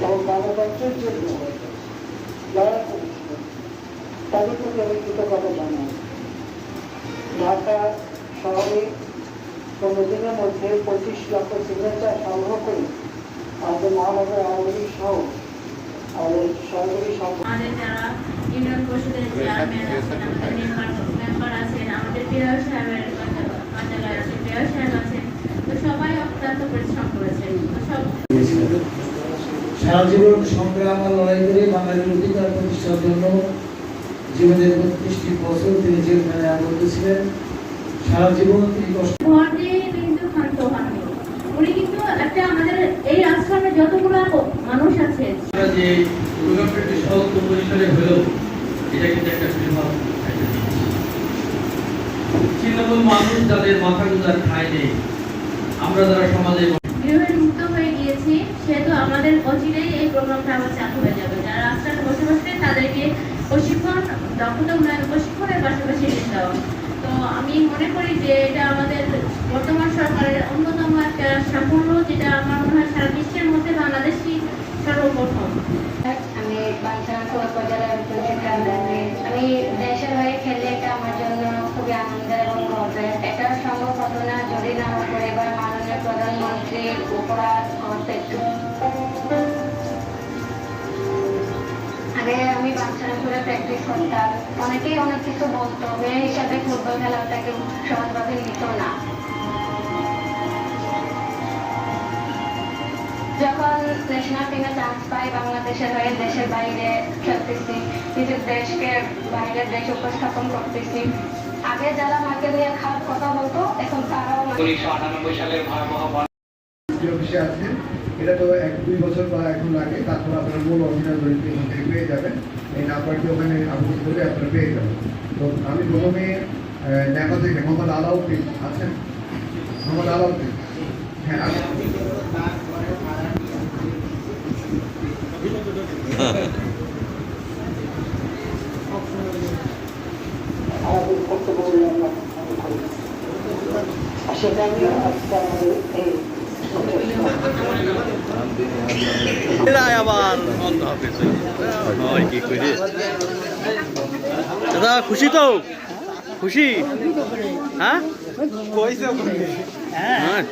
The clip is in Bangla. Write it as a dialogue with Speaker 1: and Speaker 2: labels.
Speaker 1: এবং গণতন্ত্রের জন্য লড়াই করেছিলেন, তাদের প্রতি আমি কৃতজ্ঞতা জানাই। ঢাকা শহরে 15 দিনের মধ্যে 25 লক্ষ সিগনেচার সংগ্রহ করে আমাদের মহানগর আওয়ামী লীগ সহ আমাদের সরকারি
Speaker 2: আমাদের যারা ইউনিয়ন পরিষদের চেয়ারম্যান আছেন, আমাদের মেম্বার আছেন, আমাদের মেয়র সাহেবের কার্যালয় আছে, মেয়র সাহেব আছেন, তো সবাই অক্লান্ত পরিশ্রম করেছেন।
Speaker 3: সারা জীবন সংগ্রাম আর লড়াই করে বাঙালির অধিকার প্রতিষ্ঠার জন্য জীবনের 32টি বছর তিনি জেলখানে আবদ্ধ ছিলেন। সারা জীবন তিনি কষ্ট
Speaker 2: কিন্তু শান্ত হননি। উনি কিন্তু একটা আমাদের এই আশ্রমে যতগুলো মানুষ আছে
Speaker 4: যে প্রোগ্রামটি স্বল্প পরিসরে হলেও এটা কিন্তু একটা বৃহৎ তৃণমূল মানুষ যাদের মাথা গুজার ঠাঁই নেই, আমরা যারা সমাজে
Speaker 2: গৃহের মুক্ত হয়ে গিয়েছি, সেহেতু আমাদের অচিরেই এই প্রোগ্রামটা আবার চালু হয়ে যাবে। যারা রাস্তায় বসে বসে তাদেরকে প্রশিক্ষণ, দক্ষতা উন্নয়ন প্রশিক্ষণের পাশাপাশি ঋণ দেওয়া। তো আমি মনে করি যে এটা আমাদের বর্তমান সরকারের অন্যতম একটা সাফল্য, যেটা আমার মনে হয় সারা বিশ্বের মধ্যে বাংলাদেশই সর্বপ্রথম।
Speaker 5: আমি বাঞ্ছারামপুর উপজেলার আমি দেশের হয়ে খেলে এটা আমার জন্য খুবই আনন্দের এবং গর্বের। এটা সম্ভব হতো না যদি না আমার পরিবার মাননীয় প্রধানমন্ত্রীর উপহার আগে আমি বাঞ্ছারামপুরে প্র্যাকটিস করতাম। অনেকেই অনেক কিছু বলতো, মেয়ে হিসাবে ফুটবল খেলাটাকে সহজভাবে নিত না। যখন ন্যাশনাল টিমে চান্স পাই, বাংলাদেশের হয়ে দেশের বাইরে খেলতেছি, নিজের দেশকে বাইরের দেশে উপস্থাপন করতেছি। আগে যারা আমাকে নিয়ে খারাপ কথা বলতো, এখন তারাও
Speaker 6: 1998 সালের ভয়াবহ
Speaker 7: অফিসে আছে। এটা তো 1-2 বছর বা এখন লাগে, তারপর আপনার মূল অরিজিনাল রয়েছে এখান থেকে পেয়ে যাবেন। এই নাম্বারটি ওখানে আপলোড করে আপনারা পেয়ে যাবেন। তো আমি প্রথমে ঢাকা থেকে মোহাম্মদ আলাউদ্দিন আছেন, মোহাম্মদ আলাউদ্দিন, হ্যাঁ
Speaker 1: আমাদের বক্তব্য সেটা আমি আজকে আমাদের এই
Speaker 8: আবার কি করি দাদা, খুশি তো? খুশি? হ্যাঁ, হ্যাঁ।